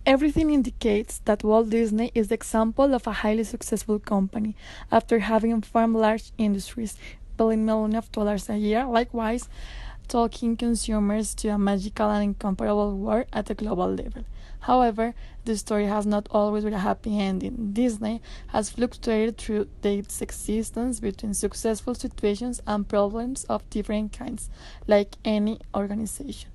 Everything indicates that Walt Disney is the example of a highly successful company after having farmed large industries, billion millions of dollars a year, likewise talking consumers to a magical and incomparable world at a global level. However, the story has not always been a happy ending. Disney has fluctuated through its existence between successful situations and problems of different kinds, like any organization.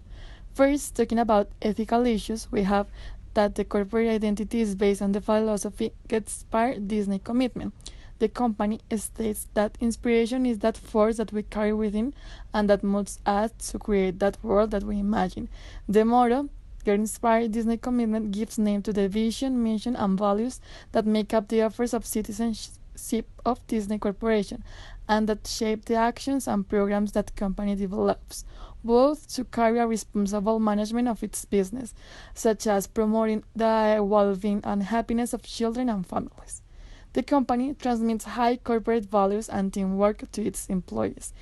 First, talking about ethical issues, we have that the corporate identity is based on the philosophy Gets Inspired Disney Commitment. The company states that inspiration is that force that we carry within and that moves us to create that world that we imagine. The motto, Get Inspired Disney Commitment, gives name to the vision, mission, and values that make up the efforts of citizenship of Disney Corporation and that shape the actions and programs that company develops, both to carry a responsible management of its business, such as promoting the well-being and happiness of children and families. The company transmits high corporate values and teamwork to its employees,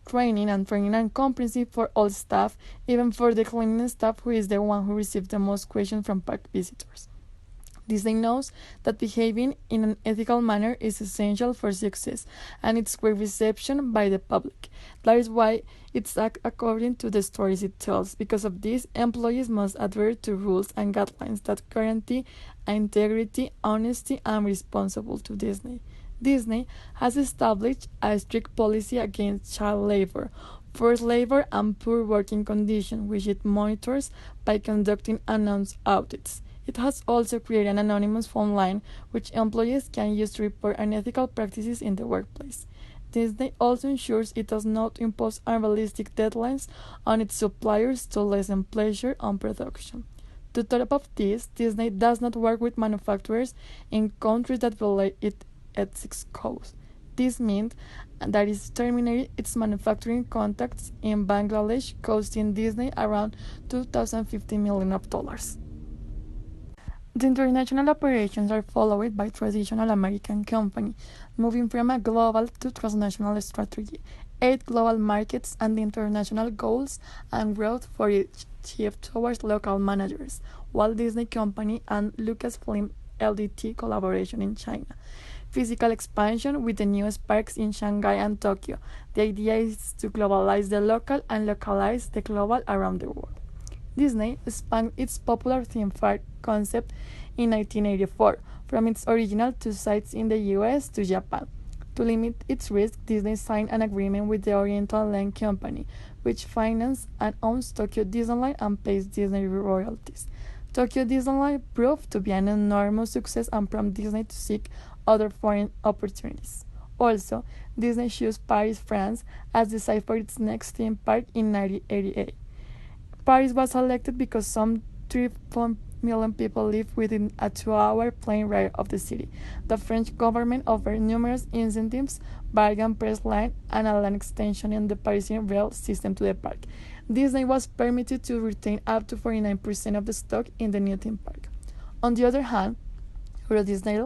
training and comprehensive for all staff, even for the cleaning staff who is the one who receives the most questions from park visitors. Disney knows that behaving in an ethical manner is essential for success and its great reception by the public. That is why it's acts according to the stories it tells. Because of this, employees must adhere to rules and guidelines that guarantee integrity, honesty, and responsible to Disney. Disney has established a strict policy against child labor, forced labor, and poor working conditions, which it monitors by conducting announced audits. It has also created an anonymous phone line which employees can use to report unethical practices in the workplace. Disney also ensures it does not impose unrealistic deadlines on its suppliers to lessen pressure on production. To top of this, Disney does not work with manufacturers in countries that violate its ethics codes. This means that it terminated its manufacturing contacts in Bangladesh, costing Disney around $2,050 million. The international operations are followed by traditional American company, moving from a global to transnational strategy. 8 global markets and the international goals and growth for each shift towards local managers, Walt Disney Company and Lucasfilm LDT collaboration in China. Physical expansion with the newest parks in Shanghai and Tokyo. The idea is to globalize the local and localize the global around the world. Disney spanned its popular theme park concept in 1984, from its original 2 sites in the US to Japan. To limit its risk, Disney signed an agreement with the Oriental Land Company, which financed and owns Tokyo Disneyland and pays Disney royalties. Tokyo Disneyland proved to be an enormous success and prompted Disney to seek other foreign opportunities. Also, Disney chose Paris, France, as the site for its next theme park in 1988. Paris was selected because some 3.4 million people live within a 2-hour plane ride of the city. The French government offered numerous incentives, bargain press line, and a land extension in the Parisian rail system to the park. Disney was permitted to retain up to 49% of the stock in the new theme park. On the other hand, Euro Disney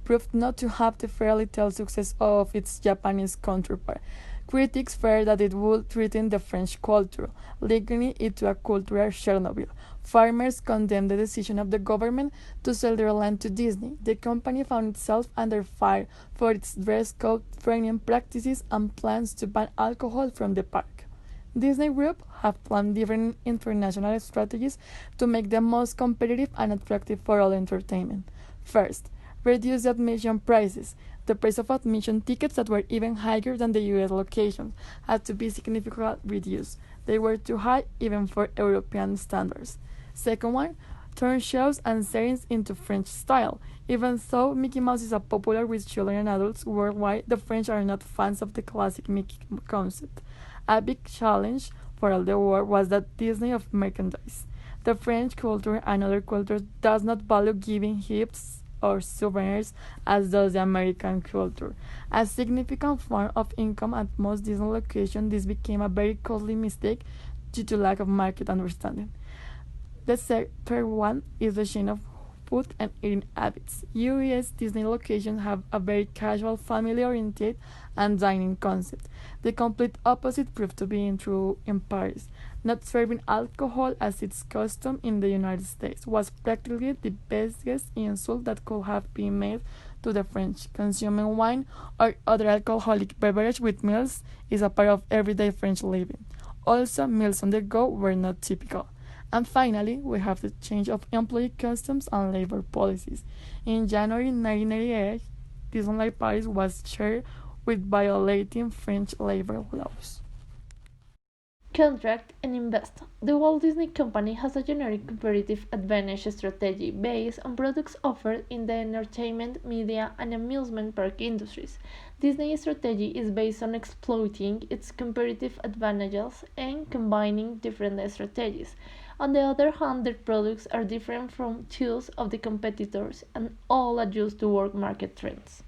proved not to have the fairly tell success of its Japanese counterpart. Critics feared that it would threaten the French culture, linking it to a cultural Chernobyl. Farmers condemned the decision of the government to sell their land to Disney. The company found itself under fire for its dress code, training practices, and plans to ban alcohol from the park. Disney Group have planned different international strategies to make them most competitive and attractive for all entertainment. First, reduce the admission prices. The price of admission tickets that were even higher than the US locations had to be significantly reduced. They were too high even for European standards. Second one, turn shows and settings into French style. Even though Mickey Mouse is popular with children and adults worldwide, the French are not fans of the classic Mickey concept. A big challenge for all the world was that Disney of merchandise. The French culture and other cultures does not value giving gifts or souvenirs as does the American culture. A significant form of income at most Disney locations, this became a very costly mistake due to lack of market understanding. The third one is the change of food and eating habits. US Disney locations have a very casual, family-oriented, and dining concept. The complete opposite proved to be true in Paris. not serving alcohol as its custom in the United States was practically the biggest insult that could have been made to the French. Consuming wine or other alcoholic beverage with meals is a part of everyday French living. Also, meals on the go were not typical. And finally, we have the change of employee customs and labor policies. In January 1988, Disneyland Paris was charged with violating French labor laws. Contract and invest. The Walt Disney Company has a generic competitive advantage strategy based on products offered in the entertainment, media, and amusement park industries. Disney's strategy is based on exploiting its competitive advantages and combining different strategies. On the other hand, their products are different from those of the competitors and all adjust to work market trends.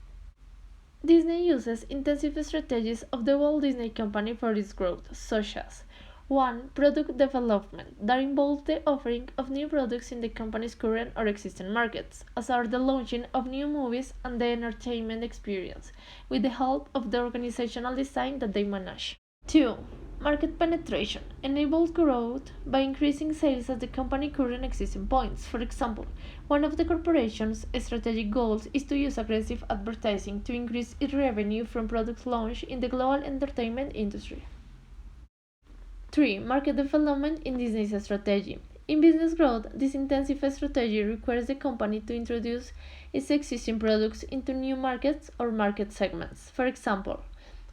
Disney uses intensive strategies of the Walt Disney Company for its growth, such as 1. Product development, that involves the offering of new products in the company's current or existing markets, as are the launching of new movies and the entertainment experience, with the help of the organizational design that they manage. 2. Market penetration enables growth by increasing sales at the company's current existing points. For example, one of the corporation's strategic goals is to use aggressive advertising to increase its revenue from products launched in the global entertainment industry. 3. Market development in Disney's strategy. In business growth, this intensive strategy requires the company to introduce its existing products into new markets or market segments. For example,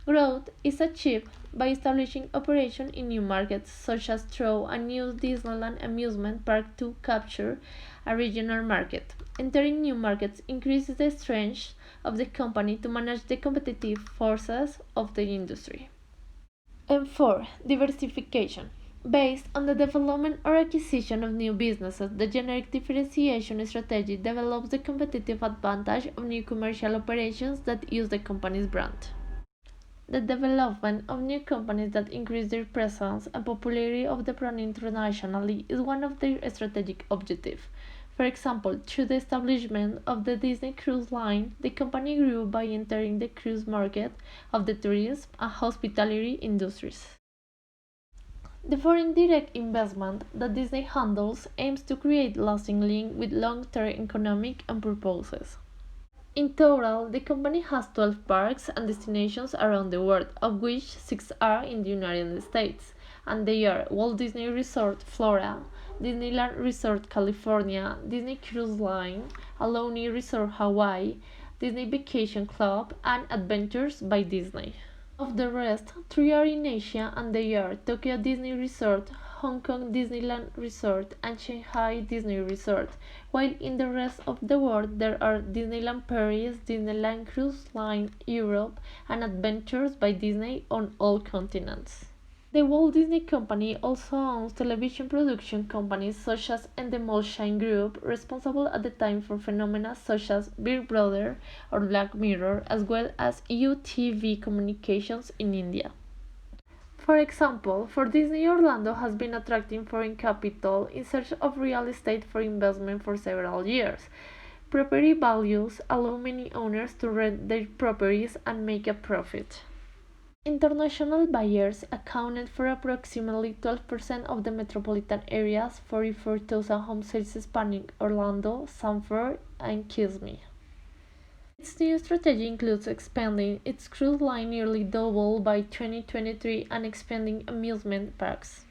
growth is achieved by establishing operations in new markets, such as through a new Disneyland amusement park to capture a regional market. Entering new markets increases the strength of the company to manage the competitive forces of the industry. And 4. Diversification. Based on the development or acquisition of new businesses, the generic differentiation strategy develops the competitive advantage of new commercial operations that use the company's brand. The development of new companies that increase their presence and popularity of the brand internationally is one of their strategic objectives. For example, through the establishment of the Disney Cruise Line, the company grew by entering the cruise market of the tourism and hospitality industries. The foreign direct investment that Disney handles aims to create lasting link with long-term economic and purposes. In total, the company has 12 parks and destinations around the world, of which 6 are in the United States, and they are Walt Disney Resort Florida, Disneyland Resort California, Disney Cruise Line, Aulani Resort Hawaii, Disney Vacation Club, and Adventures by Disney. Of the rest, 3 are in Asia, and they are Tokyo Disney Resort, Hong Kong Disneyland Resort, and Shanghai Disney Resort, while in the rest of the world there are Disneyland Paris, Disneyland Cruise Line Europe, and Adventures by Disney on all continents. The Walt Disney Company also owns television production companies such as Endemol Shine Group, responsible at the time for phenomena such as Big Brother or Black Mirror, as well as UTV Communications in India. For example, for Disney Orlando has been attracting foreign capital in search of real estate for investment for several years. Property values allow many owners to rent their properties and make a profit. International buyers accounted for approximately 12% of the metropolitan area's 44,000 home sales spanning Orlando, Sanford, and Kissimmee. Its new strategy includes expanding its cruise line nearly double by 2023 and expanding amusement parks.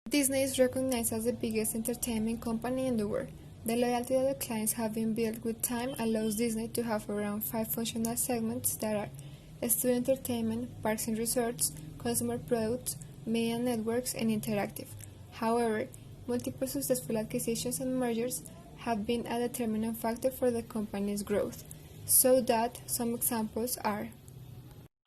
Disney is recognized as the biggest entertainment company in the world. The loyalty that the clients have been built with time allows Disney to have around 5 functional segments that are student entertainment, parks and resorts, consumer products, media networks, and interactive. However, multiple successful acquisitions and mergers have been a determinant factor for the company's growth, so that some examples are: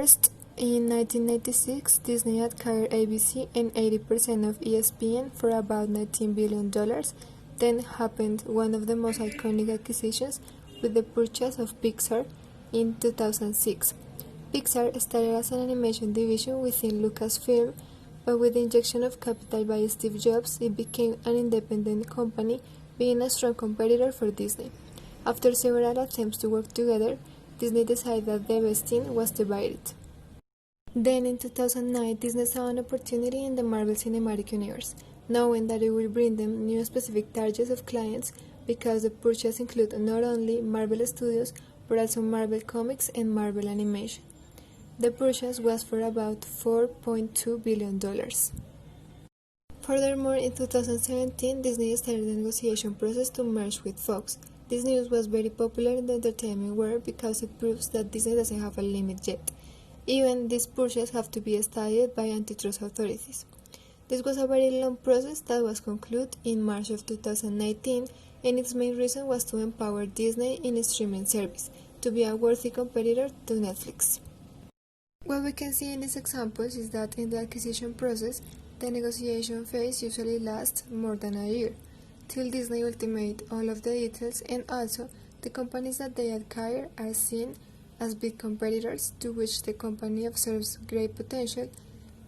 first, in 1996, Disney acquired ABC and 80% of ESPN for about $19 billion. Then happened one of the most iconic acquisitions with the purchase of Pixar in 2006. Pixar started as an animation division within Lucasfilm, but with the injection of capital by Steve Jobs, it became an independent company, being a strong competitor for Disney. After several attempts to work together, Disney decided that the best thing was to buy it. Then in 2009, Disney saw an opportunity in the Marvel Cinematic Universe, knowing that it would bring them new specific targets of clients because the purchase included not only Marvel Studios but also Marvel Comics and Marvel Animation. The purchase was for about $4.2 billion. Furthermore, in 2017, Disney started the negotiation process to merge with Fox. This news was very popular in the entertainment world because it proves that Disney doesn't have a limit yet. Even these purchases have to be studied by antitrust authorities. This was a very long process that was concluded in March of 2019, and its main reason was to empower Disney in its streaming service, to be a worthy competitor to Netflix. What we can see in these examples is that in the acquisition process, the negotiation phase usually lasts more than a year, till Disney ultimate all of the details, and also the companies that they acquire are seen as big competitors to which the company observes great potential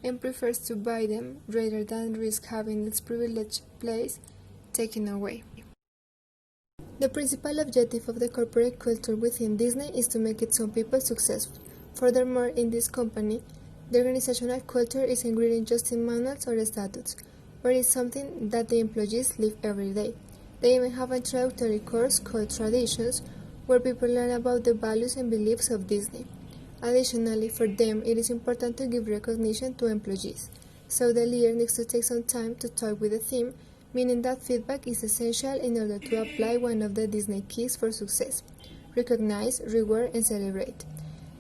and prefers to buy them rather than risk having its privileged place taken away. The principal objective of the corporate culture within Disney is to make its own people successful. Furthermore, in this company, the organizational culture isn't written just in manuals or statutes, but it's something that the employees live every day. They even have a introductory course called Traditions, where people learn about the values and beliefs of Disney. Additionally, for them, it is important to give recognition to employees, so the leader needs to take some time to talk with the team, meaning that feedback is essential in order to apply one of the Disney keys for success: recognize, reward, and celebrate.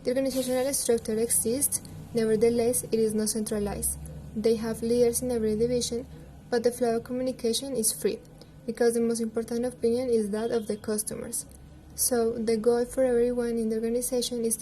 The organizational structure exists, nevertheless, it is not centralized. They have leaders in every division, but the flow of communication is free, because the most important opinion is that of the customers. So, the goal for everyone in the organization is